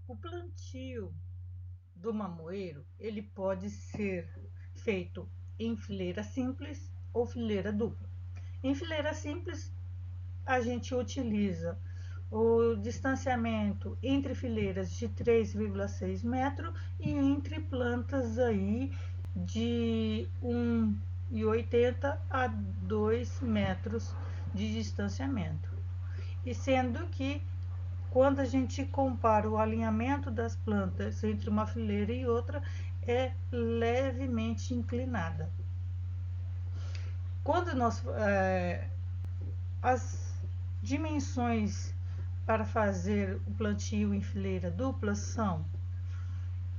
O plantio do mamoeiro, ele pode ser feito em fileira simples ou fileira dupla. Em fileira simples, a gente utiliza o distanciamento entre fileiras de 3,6 metros e entre plantas aí de 1,80 a 2 metros de distanciamento. E sendo que quando a gente compara o alinhamento das plantas entre uma fileira e outra, é levemente inclinada. Quando as dimensões para fazer o plantio em fileira dupla são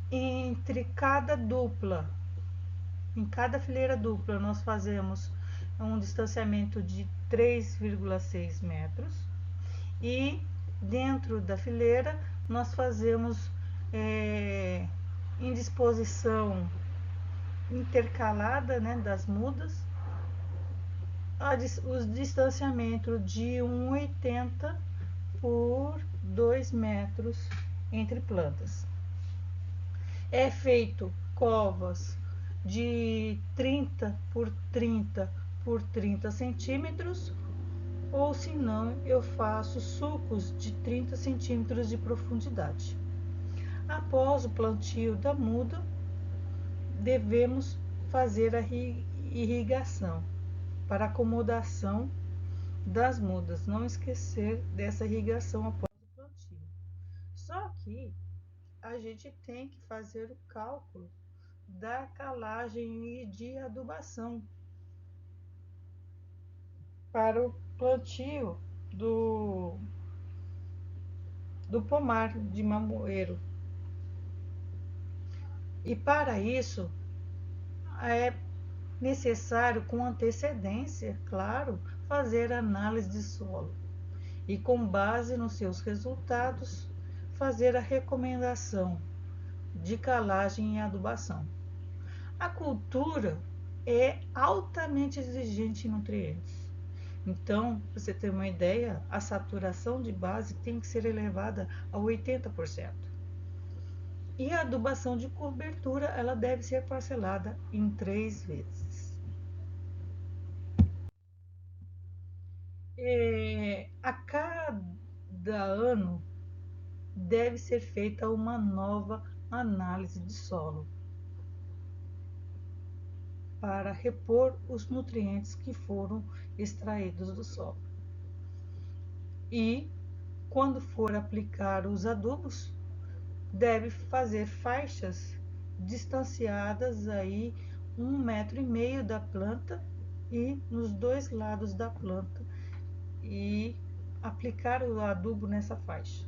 entre cada dupla, em cada fileira dupla, nós fazemos um distanciamento de 3,6 metros e dentro da fileira nós fazemos em disposição intercalada, né, das mudas, os distanciamentos de 1,80 por 2 metros entre plantas. É feito covas de 30 por 30 por 30 centímetros, ou se não, eu faço sulcos de 30 centímetros de profundidade. Após o plantio da muda, devemos fazer a irrigação para acomodação das mudas. Não esquecer dessa irrigação após o plantio. Só que a gente tem que fazer o cálculo da calagem e de adubação para o plantio do pomar de mamoeiro. E para isso é necessário, com antecedência, claro, fazer análise de solo e, com base nos seus resultados, fazer a recomendação de calagem e adubação. A cultura é altamente exigente em nutrientes. Então, para você ter uma ideia, a saturação de base tem que ser elevada a 80%. E a adubação de cobertura, ela deve ser parcelada em 3 vezes. A cada ano deve ser feita uma nova análise de solo para repor os nutrientes que foram extraídos do solo. E quando for aplicar os adubos, deve fazer faixas distanciadas aí 1,5 m da planta e nos dois lados da planta, e aplicar o adubo nessa faixa.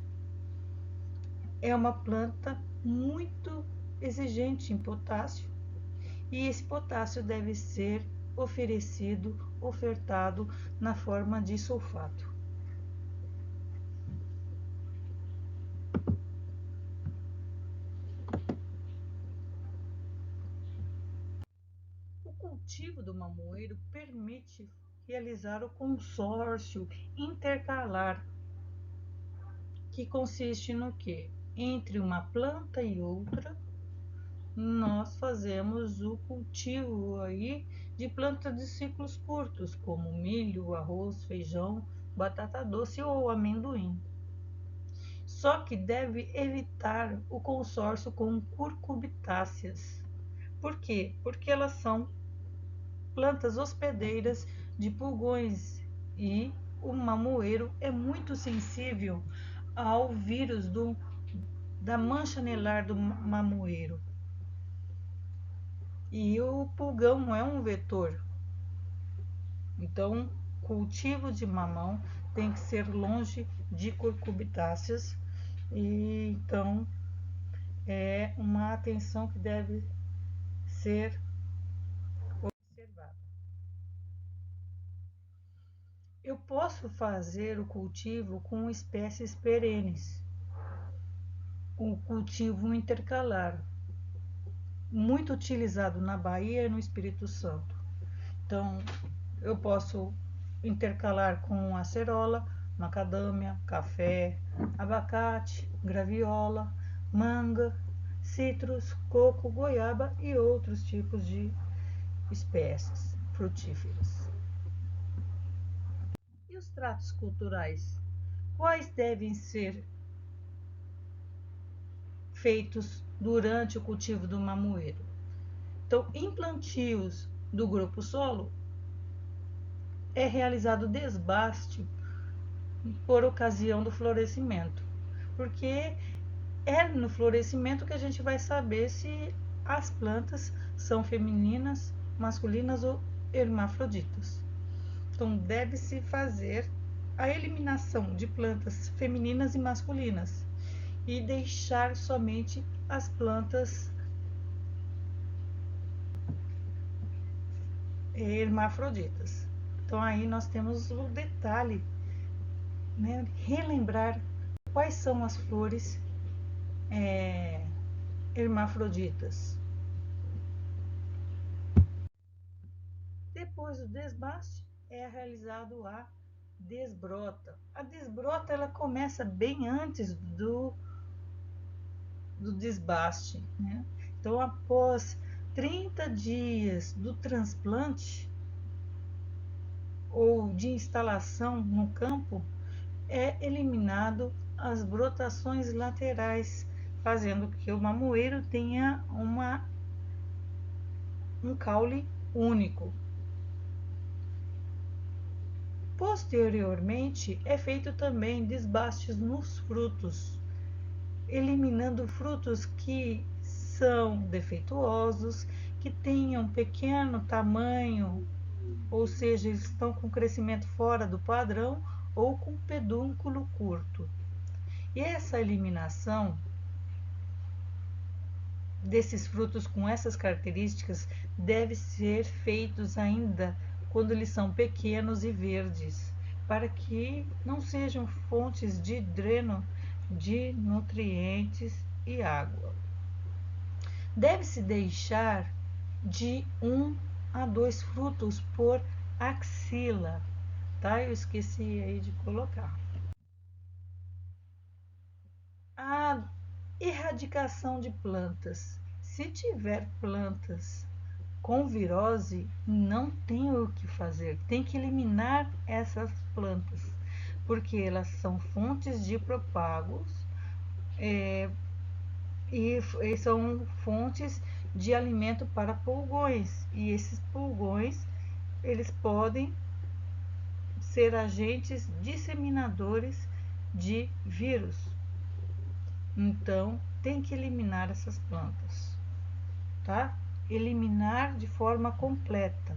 É uma planta muito exigente em potássio, e esse potássio deve ser ofertado na forma de sulfato. O cultivo do mamoeiro permite realizar o consórcio intercalar, que consiste no que? Entre uma planta e outra, nós fazemos o cultivo aí de plantas de ciclos curtos, como milho, arroz, feijão, batata doce ou amendoim. Só que deve evitar o consórcio com curcubitáceas. Por quê? Porque elas são plantas hospedeiras de pulgões e o mamoeiro é muito sensível ao vírus da mancha anelar do mamoeiro. E o pulgão é um vetor. Então, cultivo de mamão tem que ser longe de curcubitáceas. E então é uma atenção que deve ser observada. Eu posso fazer o cultivo com espécies perenes, o cultivo intercalar, muito utilizado na Bahia e no Espírito Santo. Então, eu posso intercalar com acerola, macadâmia, café, abacate, graviola, manga, citros, coco, goiaba e outros tipos de espécies frutíferas. E os tratos culturais? Quais devem ser feitos durante o cultivo do mamoeiro? Então, em plantios do grupo solo, é realizado desbaste por ocasião do florescimento, porque é no florescimento que a gente vai saber se as plantas são femininas, masculinas ou hermafroditas. Então, deve-se fazer a eliminação de plantas femininas e masculinas e deixar somente as plantas hermafroditas. Então, aí nós temos o detalhe, né? Relembrar quais são as flores hermafroditas. Depois do desbaste, é realizado a desbrota. A desbrota ela começa bem antes do desbaste, né? Então, após 30 dias do transplante ou de instalação no campo, é eliminado as brotações laterais, fazendo que o mamoeiro tenha um caule único. Posteriormente, é feito também desbastes nos frutos, eliminando frutos que são defeituosos, que tenham pequeno tamanho, ou seja, eles estão com crescimento fora do padrão ou com pedúnculo curto. E essa eliminação desses frutos com essas características deve ser feitos ainda quando eles são pequenos e verdes, para que não sejam fontes de dreno de nutrientes e água. Deve-se deixar de 1 a 2 frutos por axila, tá? Eu esqueci aí de colocar. A erradicação de plantas. Se tiver plantas com virose, não tem o que fazer, tem que eliminar essas plantas, porque elas são fontes de propagos e são fontes de alimento para pulgões, e esses pulgões eles podem ser agentes disseminadores de vírus. Então, tem que eliminar essas plantas, tá? Eliminar de forma completa,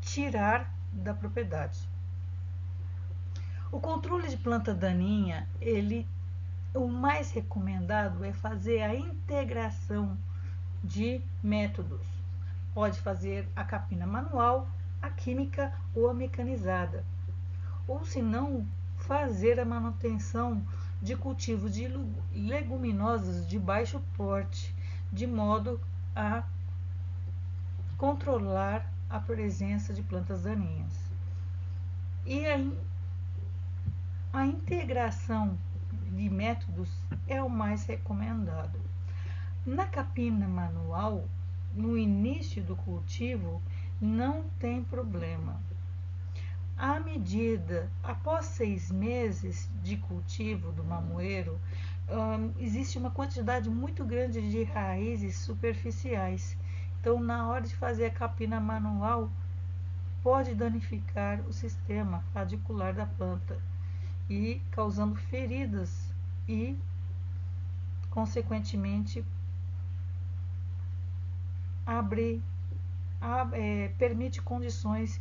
tirar da propriedade. O controle de planta daninha, o mais recomendado é fazer a integração de métodos. Pode fazer a capina manual, a química ou a mecanizada. Ou se não, fazer a manutenção de cultivos de leguminosas de baixo porte, de modo a controlar a presença de plantas daninhas. E a integração de métodos é o mais recomendado. Na capina manual, no início do cultivo, não tem problema. À medida, após 6 meses de cultivo do mamoeiro, existe uma quantidade muito grande de raízes superficiais. Então, na hora de fazer a capina manual, pode danificar o sistema radicular da planta e causando feridas e, consequentemente, permite condições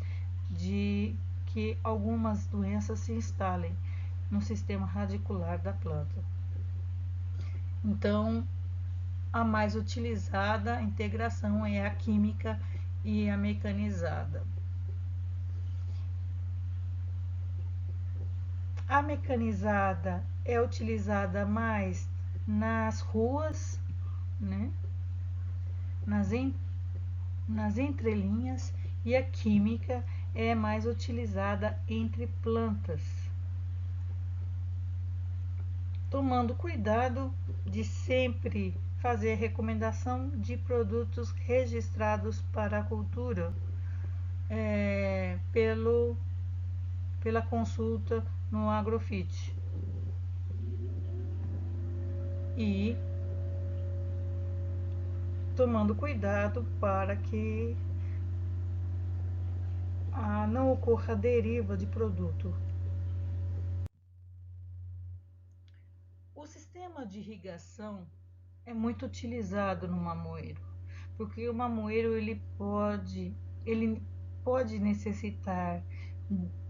de que algumas doenças se instalem no sistema radicular da planta. Então, a mais utilizada a integração é a química e a mecanizada. A mecanizada é utilizada mais nas ruas, né? nas entrelinhas, e a química é mais utilizada entre plantas. tomando cuidado de sempre fazer recomendação de produtos registrados para a cultura pela consulta no Agrofit. E tomando cuidado para que não ocorra deriva de produto. O sistema de irrigação é muito utilizado no mamoeiro, porque o mamoeiro ele pode necessitar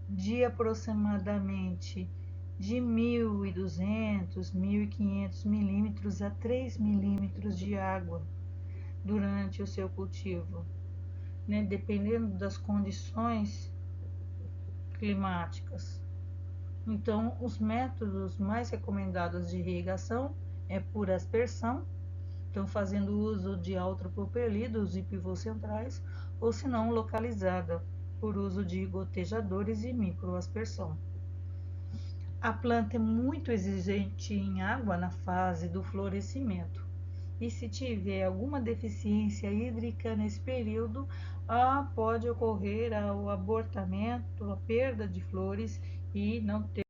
de aproximadamente de 1.200, 1.500 milímetros a 3 milímetros de água durante o seu cultivo, né? Dependendo das condições climáticas. Então, os métodos mais recomendados de irrigação é por aspersão, então fazendo uso de autopropelidos e pivôs centrais, ou se não localizada, por uso de gotejadores e microaspersão. A planta é muito exigente em água na fase do florescimento, e se tiver alguma deficiência hídrica nesse período, pode ocorrer o abortamento, a perda de flores e não ter